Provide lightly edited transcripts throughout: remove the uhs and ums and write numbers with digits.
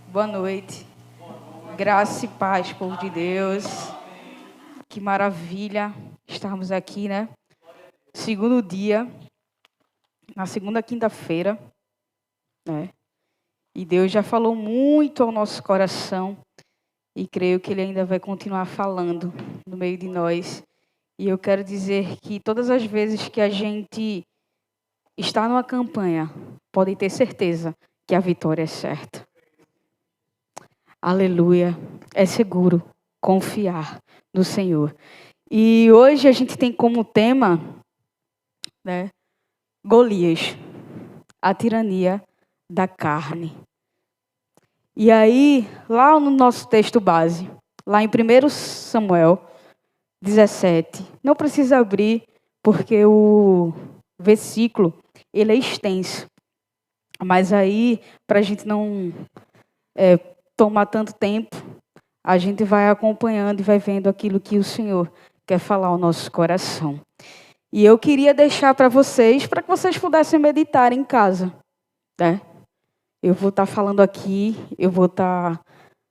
Boa noite. Graça e paz, povo de Deus. Que maravilha estarmos aqui, né? Segundo dia, na segunda quinta-feira, né? E Deus já falou muito ao nosso coração e creio que Ele ainda vai continuar falando no meio de nós. E eu quero dizer que todas as vezes que a gente está numa campanha, podem ter certeza que a vitória é certa. Aleluia. É seguro confiar no Senhor. E hoje a gente tem como tema, né, Golias, a tirania da carne. E aí, lá no nosso texto base, lá em 1 Samuel 17, não precisa abrir, porque o versículo, ele é extenso. Mas aí, para a gente não tomar tanto tempo, a gente vai acompanhando e vai vendo aquilo que o Senhor quer falar ao nosso coração. E eu queria deixar para que vocês pudessem meditar em casa, né? Eu vou estar falando aqui, eu vou estar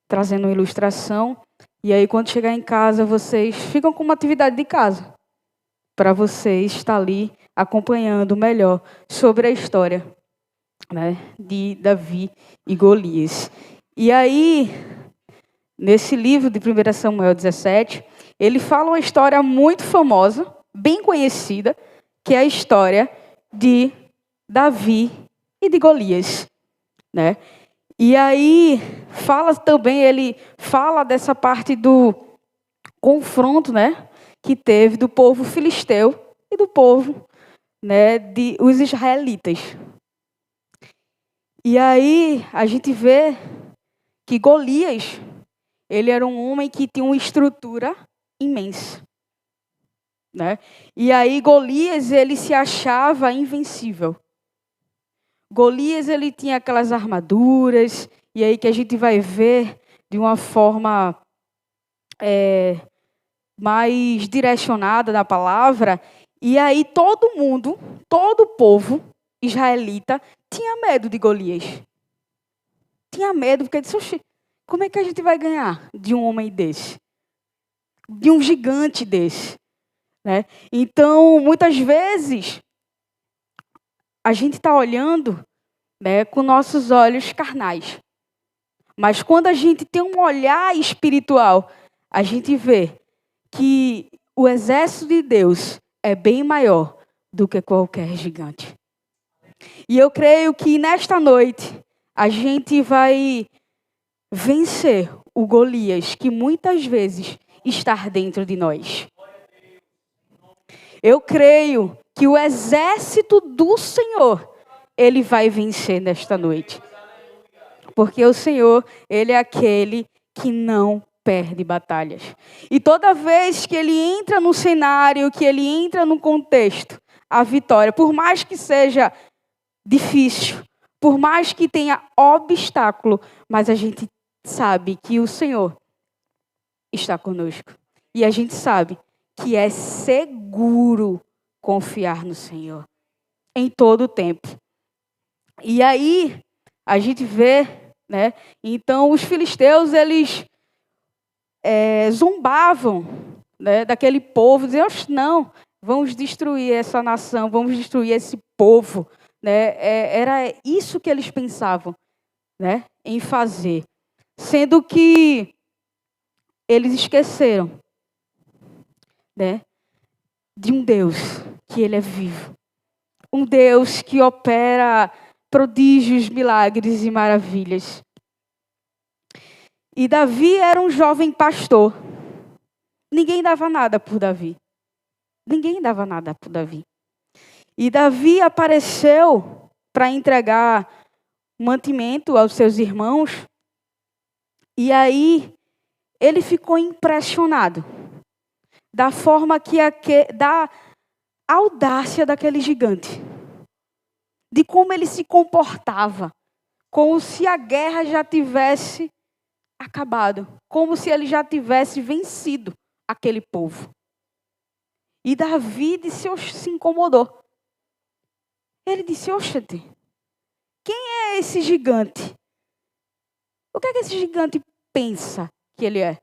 trazendo uma ilustração, e aí quando chegar em casa, vocês ficam com uma atividade de casa, para vocês estar ali acompanhando melhor sobre a história, né, de Davi e Golias. E aí, nesse livro de 1 Samuel 17, ele fala uma história muito famosa, bem conhecida, que é a história de Davi e de Golias, né? E aí ele fala dessa parte do confronto, né, que teve do povo filisteu e do povo, né, de os israelitas. E aí a gente vê que Golias, ele era um homem que tinha uma estrutura imensa, né? E aí Golias, ele se achava invencível. Golias, ele tinha aquelas armaduras, e aí que a gente vai ver de uma forma mais direcionada na palavra, e aí todo o povo israelita tinha medo de Golias. Tinha medo, porque disse, oxi, como é que a gente vai ganhar de um homem desse? De um gigante desse? Né? Então, muitas vezes, a gente está olhando, né, com nossos olhos carnais. Mas quando a gente tem um olhar espiritual, a gente vê que o exército de Deus é bem maior do que qualquer gigante. E eu creio que nesta noite a gente vai vencer o Golias que muitas vezes está dentro de nós. Eu creio que o exército do Senhor, ele vai vencer nesta noite. Porque o Senhor, ele é aquele que não perde batalhas. E toda vez que ele entra no cenário, que ele entra no contexto, a vitória, por mais que seja difícil, por mais que tenha obstáculo, mas a gente sabe que o Senhor está conosco. E a gente sabe que é seguro confiar no Senhor em todo o tempo. E aí a gente vê, né? Então os filisteus, eles zombavam, né, daquele povo, diziam, não, vamos destruir essa nação, vamos destruir esse povo, né? Era isso que eles pensavam, né, em fazer, sendo que eles esqueceram, né, de um Deus que ele é vivo, um Deus que opera prodígios, milagres e maravilhas. E Davi era um jovem pastor. Ninguém dava nada por Davi. Ninguém dava nada por Davi. E Davi apareceu para entregar mantimento aos seus irmãos. E aí ele ficou impressionado da forma da audácia daquele gigante. De como ele se comportava. Como se a guerra já tivesse acabado. Como se ele já tivesse vencido aquele povo. E Davi se incomodou. Ele disse, oxente, quem é esse gigante? O que é que esse gigante pensa que ele é?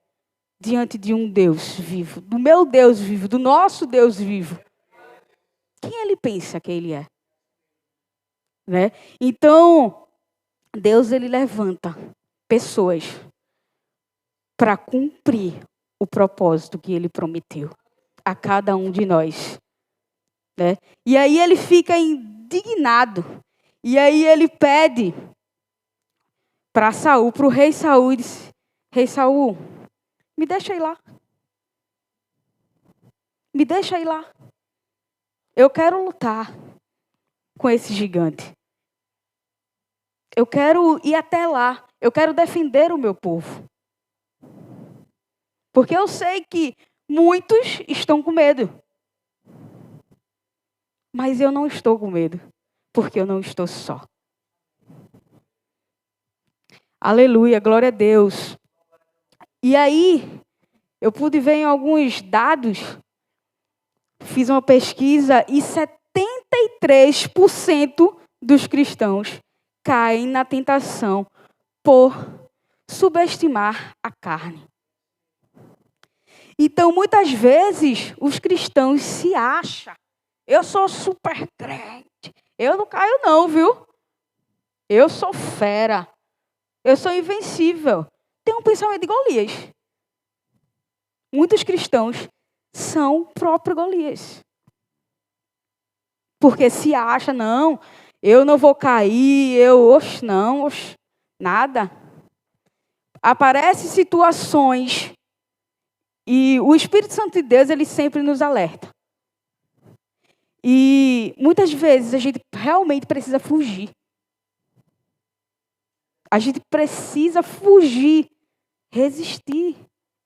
Diante de um Deus vivo, do meu Deus vivo, do nosso Deus vivo. Quem ele pensa que ele é? Né? Então, Deus ele levanta pessoas para cumprir o propósito que ele prometeu a cada um de nós. Né? E aí ele fica indignado. E aí ele pede para Saul, para o rei Saul, e diz: Rei Saul, me deixa ir lá. Me deixa ir lá. Eu quero lutar com esse gigante. Eu quero ir até lá. Eu quero defender o meu povo. Porque eu sei que muitos estão com medo. Mas eu não estou com medo. Porque eu não estou só. Aleluia, glória a Deus. E aí, eu pude ver em alguns dados, fiz uma pesquisa e 73% dos cristãos caem na tentação por subestimar a carne. Então, muitas vezes, os cristãos se acham: eu sou super crente, eu não caio não, viu? Eu sou fera, eu sou invencível. Tem um pensamento de Golias. Muitos cristãos são o próprio Golias. Porque se acha: não, eu não vou cair, nada. Aparecem situações e o Espírito Santo de Deus, ele sempre nos alerta. E muitas vezes a gente realmente precisa fugir. A gente precisa fugir, resistir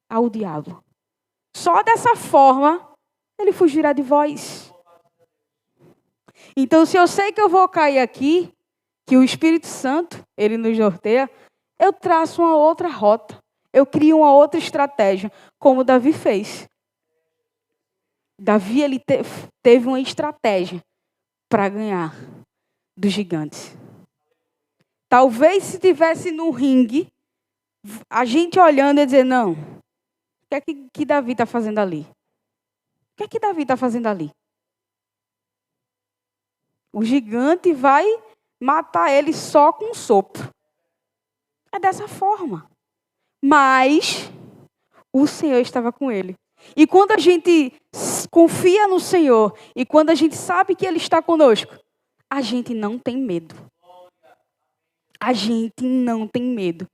ao diabo. Só dessa forma ele fugirá de vós. Então, se eu sei que eu vou cair aqui, que o Espírito Santo, ele nos norteia, eu traço uma outra rota. Eu crio uma outra estratégia, como Davi fez. Davi, ele teve uma estratégia para ganhar dos gigantes. Talvez se estivesse no ringue, a gente olhando e dizer: não, o que é que Davi está fazendo ali? O que é que Davi está fazendo ali? O gigante vai matar ele só com um sopro. É dessa forma. Mas o Senhor estava com ele. E quando a gente confia no Senhor, e quando a gente sabe que Ele está conosco, a gente não tem medo. A gente não tem medo.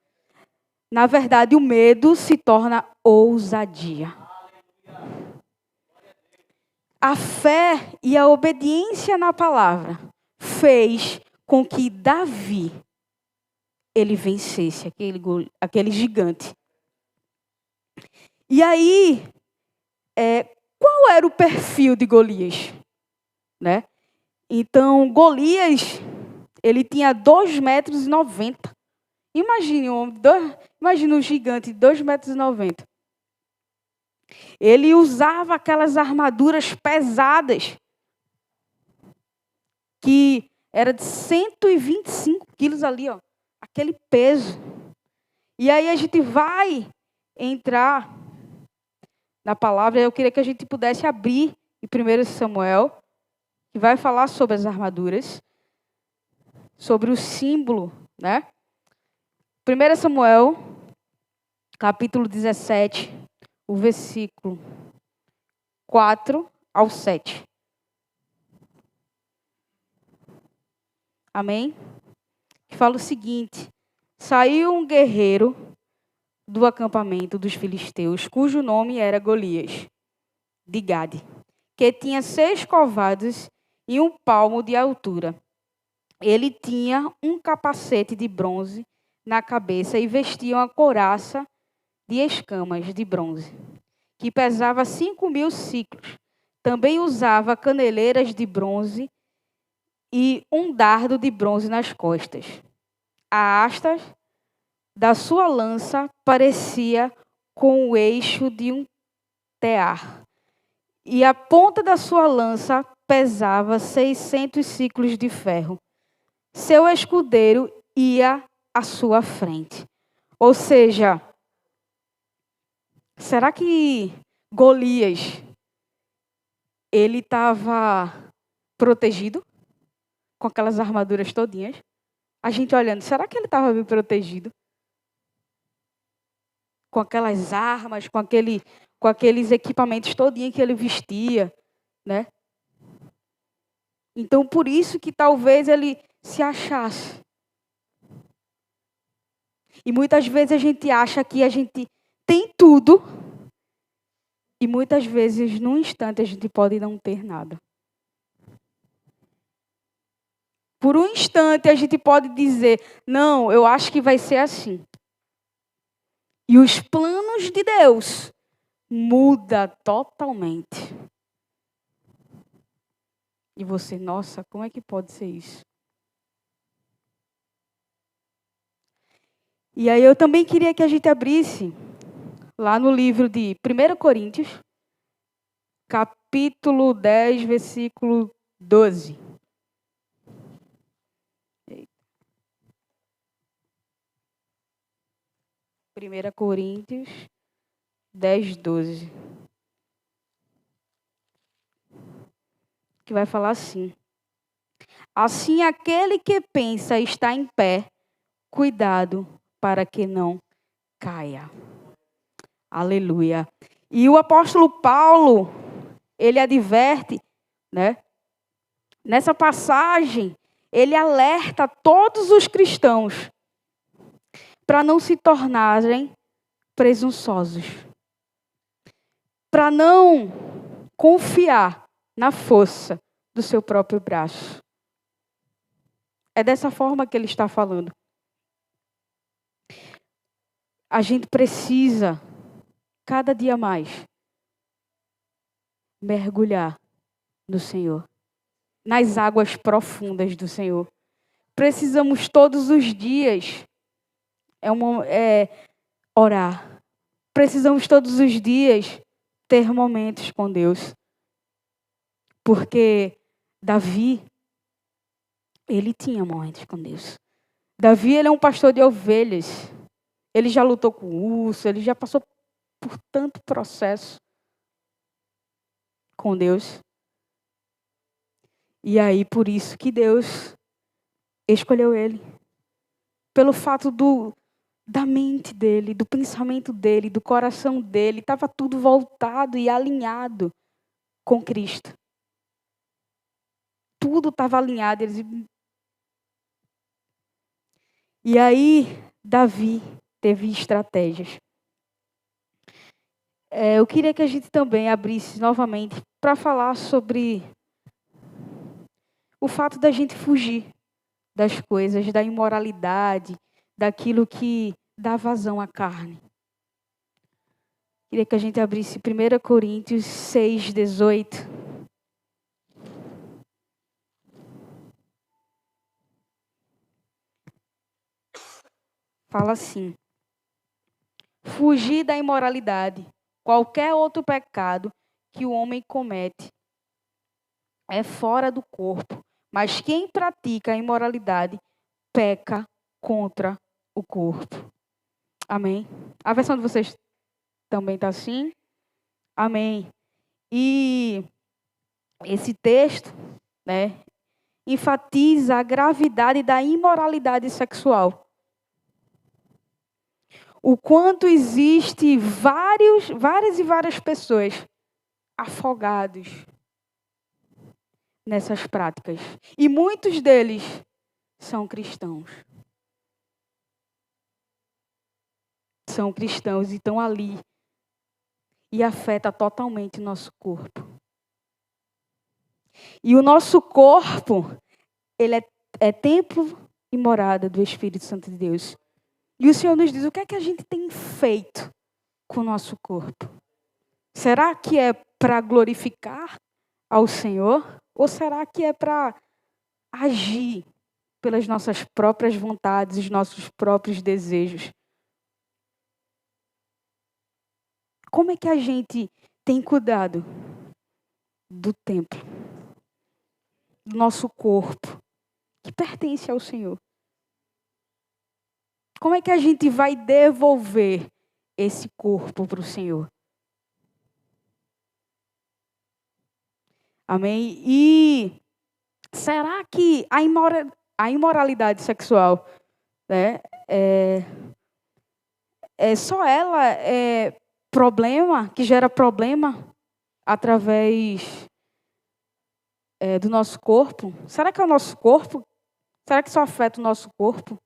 Na verdade, o medo se torna ousadia. A fé e a obediência na palavra fez com que Davi, ele vencesse aquele gigante. E aí, qual era o perfil de Golias? Né? Então, Golias, ele tinha 2,90 metros. Imagine um gigante de 2,90 metros. Ele usava aquelas armaduras pesadas, que era de 125 quilos ali, ó, aquele peso. E aí a gente vai entrar na palavra. Eu queria que a gente pudesse abrir em 1 Samuel, que vai falar sobre as armaduras, sobre o símbolo, né? 1 Samuel, capítulo 17, o versículo 4 ao 7. Amém? Que fala o seguinte: saiu um guerreiro do acampamento dos filisteus, cujo nome era Golias, de Gade, que tinha 6 covados e 1 palmo de altura. Ele tinha um capacete de bronze na cabeça e vestia uma couraça de escamas de bronze, que pesava 5.000 siclos. Também usava caneleiras de bronze e um dardo de bronze nas costas. A haste da sua lança parecia com o eixo de um tear, e a ponta da sua lança pesava 600 siclos de ferro. Seu escudeiro ia à sua frente. Ou seja, será que Golias, ele estava protegido com aquelas armaduras todinhas? A gente olhando, será que ele estava bem protegido? Com aquelas armas, com aqueles equipamentos todinhos que ele vestia, né? Então, por isso que talvez ele se achasse. E muitas vezes a gente acha que a gente tem tudo. E muitas vezes, num instante, a gente pode não ter nada. Por um instante, a gente pode dizer, não, eu acho que vai ser assim. E os planos de Deus mudam totalmente. E você, nossa, como é que pode ser isso? E aí eu também queria que a gente abrisse lá no livro de 1 Coríntios, capítulo 10, versículo 12. 1 Coríntios 10, 12. Que vai falar assim. Assim, aquele que pensa estar em pé, cuidado para que não caia. Aleluia. E o apóstolo Paulo, ele adverte, né? Nessa passagem, ele alerta todos os cristãos para não se tornarem presunçosos. Para não confiar na força do seu próprio braço. É dessa forma que ele está falando. A gente precisa, cada dia mais, mergulhar no Senhor. Nas águas profundas do Senhor. Precisamos todos os dias orar. Precisamos todos os dias ter momentos com Deus. Porque Davi, ele tinha momentos com Deus. Davi, ele é um pastor de ovelhas. Ele já lutou com o urso, ele já passou por tanto processo com Deus. E aí, por isso que Deus escolheu ele. Pelo fato da mente dele, do pensamento dele, do coração dele, estava tudo voltado e alinhado com Cristo. Tudo estava alinhado. E aí, Davi teve estratégias. Eu queria que a gente também abrisse novamente para falar sobre o fato da gente fugir das coisas, da imoralidade, daquilo que dá vazão à carne. Queria que a gente abrisse 1 Coríntios 6, 18. Fala assim. Fugir da imoralidade. Qualquer outro pecado que o homem comete é fora do corpo. Mas quem pratica a imoralidade peca contra o corpo. Amém? A versão de vocês também está assim? Amém. E esse texto, né, enfatiza a gravidade da imoralidade sexual. O quanto existe várias pessoas afogados nessas práticas. E muitos deles são cristãos. São cristãos e estão ali. E afeta totalmente o nosso corpo. E o nosso corpo, ele é templo e morada do Espírito Santo de Deus. E o Senhor nos diz, o que é que a gente tem feito com o nosso corpo? Será que é para glorificar ao Senhor? Ou será que é para agir pelas nossas próprias vontades, os nossos próprios desejos? Como é que a gente tem cuidado do templo, do nosso corpo, que pertence ao Senhor? Como é que a gente vai devolver esse corpo para o Senhor? Amém? E será que a imoralidade sexual, né, só ela é problema, que gera problema através do nosso corpo? Será que é o nosso corpo? Será que só afeta o nosso corpo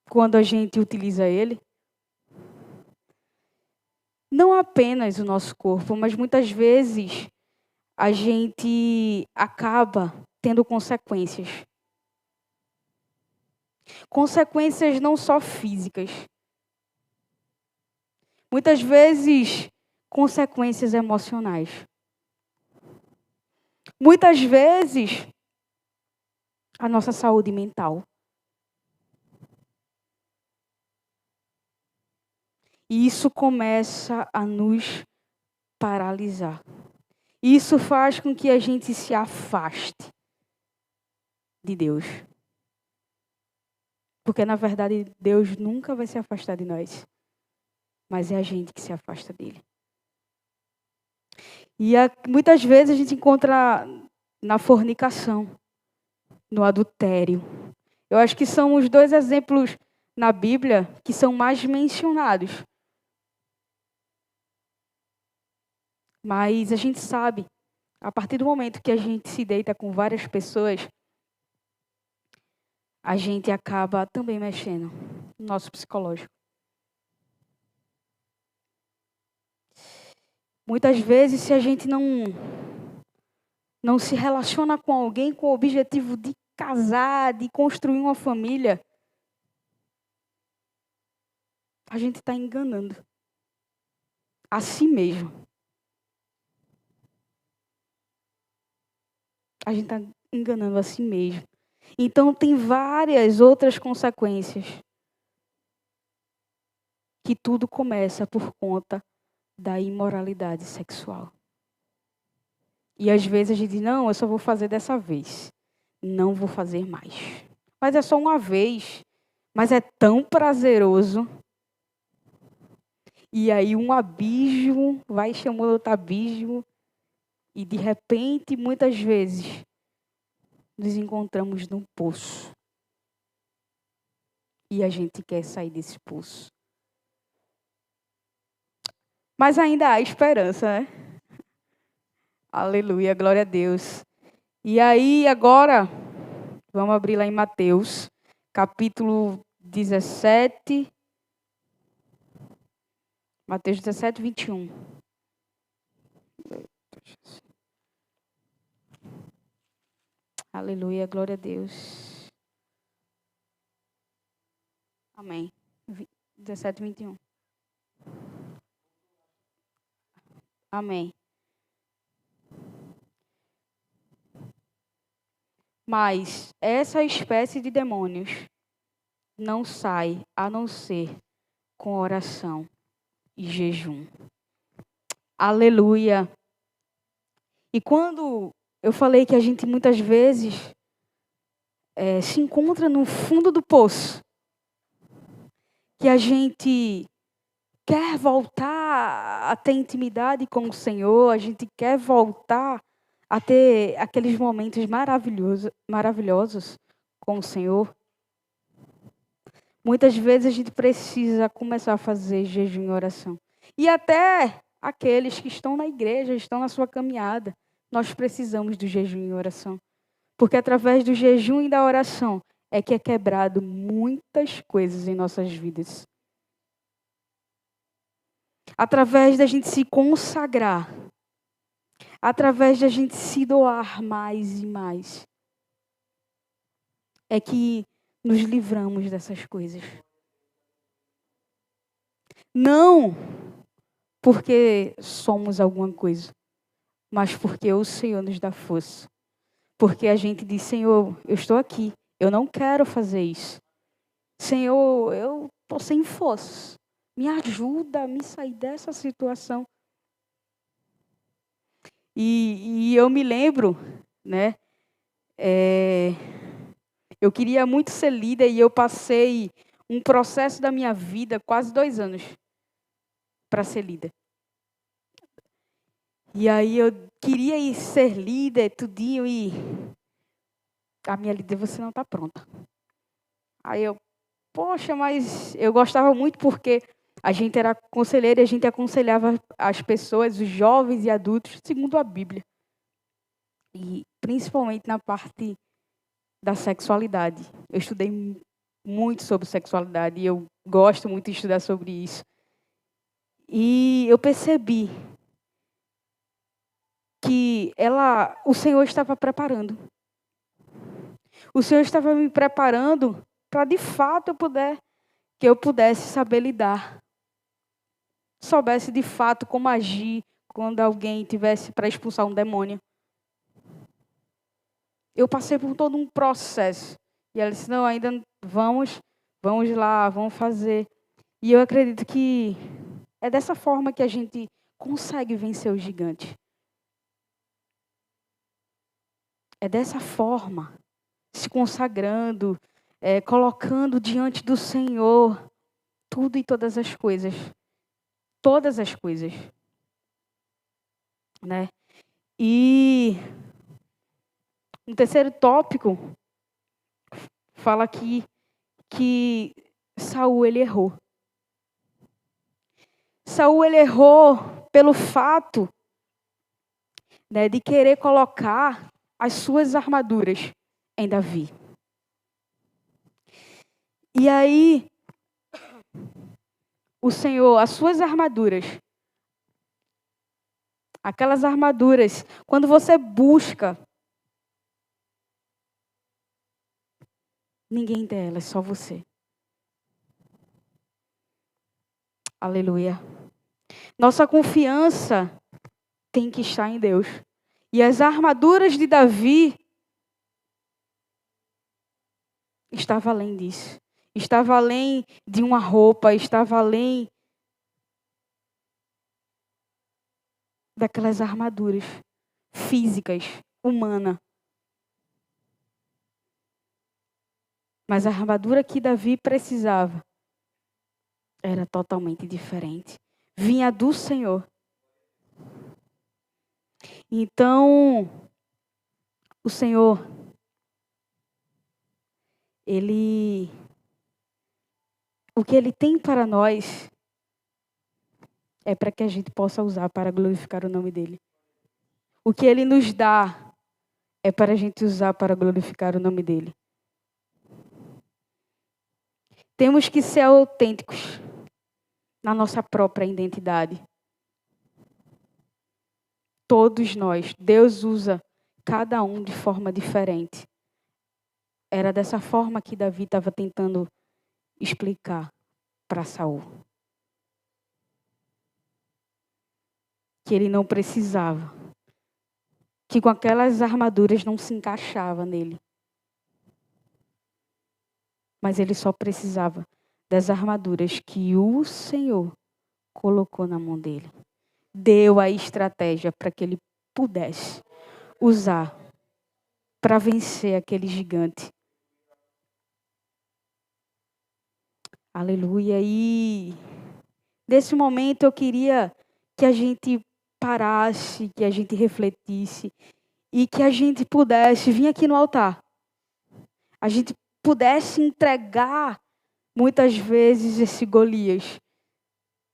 quando a gente utiliza ele? Não apenas o nosso corpo, mas muitas vezes a gente acaba tendo consequências. Consequências não só físicas. Muitas vezes, consequências emocionais. Muitas vezes, a nossa saúde mental. E isso começa a nos paralisar. Isso faz com que a gente se afaste de Deus. Porque, na verdade, Deus nunca vai se afastar de nós. Mas é a gente que se afasta dele. E muitas vezes a gente encontra na fornicação, no adultério. Eu acho que são os dois exemplos na Bíblia que são mais mencionados. Mas a gente sabe, a partir do momento que a gente se deita com várias pessoas, a gente acaba também mexendo no nosso psicológico. Muitas vezes, se a gente não se relaciona com alguém com o objetivo de casar, de construir uma família, a gente está enganando a si mesmo. A gente está enganando a si mesmo. Então, tem várias outras consequências. Que tudo começa por conta da imoralidade sexual. E às vezes a gente diz, não, eu só vou fazer dessa vez. Não vou fazer mais. Mas é só uma vez. Mas é tão prazeroso. E aí um abismo vai chamando outro abismo. E de repente, muitas vezes, nos encontramos num poço. E a gente quer sair desse poço. Mas ainda há esperança, né? Aleluia, glória a Deus. E aí, agora, vamos abrir lá em Mateus, capítulo 17. Mateus 17, 21. Aleluia, glória a Deus. Amém. 17, 21. Amém. Mas essa espécie de demônios não sai a não ser com oração e jejum. Aleluia. E quando eu falei que a gente muitas vezes se encontra no fundo do poço, que a gente quer voltar a ter intimidade com o Senhor, a gente quer voltar a ter aqueles momentos maravilhosos com o Senhor. Muitas vezes a gente precisa começar a fazer jejum e oração. E até aqueles que estão na igreja, estão na sua caminhada, nós precisamos do jejum e oração. Porque através do jejum e da oração é que é quebrado muitas coisas em nossas vidas. Através da gente se consagrar, através da gente se doar mais e mais, é que nos livramos dessas coisas. Não porque somos alguma coisa, mas porque o Senhor nos dá força. Porque a gente diz, Senhor, eu estou aqui, eu não quero fazer isso. Senhor, eu estou sem força. Me ajuda a me sair dessa situação. E eu me lembro, né? Eu queria muito ser líder e eu passei um processo da minha vida, quase 2 anos, para ser líder. E aí eu queria ir ser líder, tudinho, e a minha líder, você não está pronta. Aí eu, poxa, mas eu gostava muito porque a gente era conselheira e a gente aconselhava as pessoas, os jovens e adultos, segundo a Bíblia. E principalmente na parte da sexualidade. Eu estudei muito sobre sexualidade e eu gosto muito de estudar sobre isso. E eu percebi que o Senhor estava preparando. O Senhor estava me preparando para, de fato, que eu pudesse saber lidar. Soubesse, de fato, como agir quando alguém tivesse para expulsar um demônio. Eu passei por todo um processo. E ela disse, não, ainda vamos lá, vamos fazer. E eu acredito que é dessa forma que a gente consegue vencer o gigante. É dessa forma, se consagrando, colocando diante do Senhor tudo e todas as coisas. Todas as coisas. Né? E um terceiro tópico fala aqui que Saul ele errou. Saul ele errou pelo fato, né, de querer colocar as suas armaduras em Davi. E aí, o Senhor, as suas armaduras, aquelas armaduras, quando você busca, ninguém tem elas, só você. Aleluia. Nossa confiança tem que estar em Deus. E as armaduras de Davi estavam além disso. Estava além de uma roupa, estava além daquelas armaduras físicas, humanas. Mas a armadura que Davi precisava era totalmente diferente. Vinha do Senhor. Então, o Senhor, o que Ele tem para nós é para que a gente possa usar para glorificar o nome dEle. O que Ele nos dá é para a gente usar para glorificar o nome dEle. Temos que ser autênticos na nossa própria identidade. Todos nós, Deus usa cada um de forma diferente. Era dessa forma que Davi estava tentando explicar para Saul. Que ele não precisava. Que com aquelas armaduras não se encaixava nele. Mas ele só precisava das armaduras que o Senhor colocou na mão dele. Deu a estratégia para que ele pudesse usar para vencer aquele gigante. Aleluia. E nesse momento eu queria que a gente parasse, que a gente refletisse e que a gente pudesse vir aqui no altar. A gente pudesse entregar muitas vezes esse Golias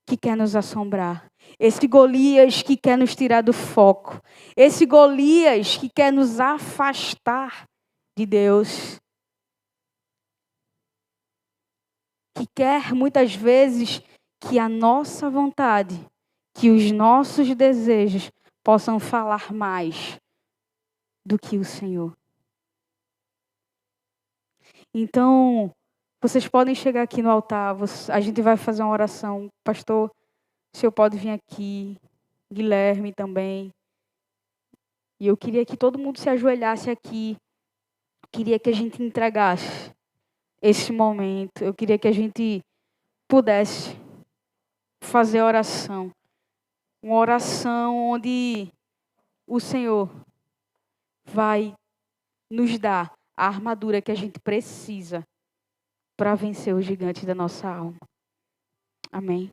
que quer nos assombrar. Esse Golias que quer nos tirar do foco. Esse Golias que quer nos afastar de Deus. Que quer muitas vezes que a nossa vontade, que os nossos desejos possam falar mais do que o Senhor. Então, vocês podem chegar aqui no altar, a gente vai fazer uma oração. Pastor, o senhor pode vir aqui, Guilherme também. E eu queria que todo mundo se ajoelhasse aqui. Queria que a gente entregasse esse momento. Eu queria que a gente pudesse fazer oração. Uma oração onde o Senhor vai nos dar a armadura que a gente precisa para vencer o gigante da nossa alma. Amém.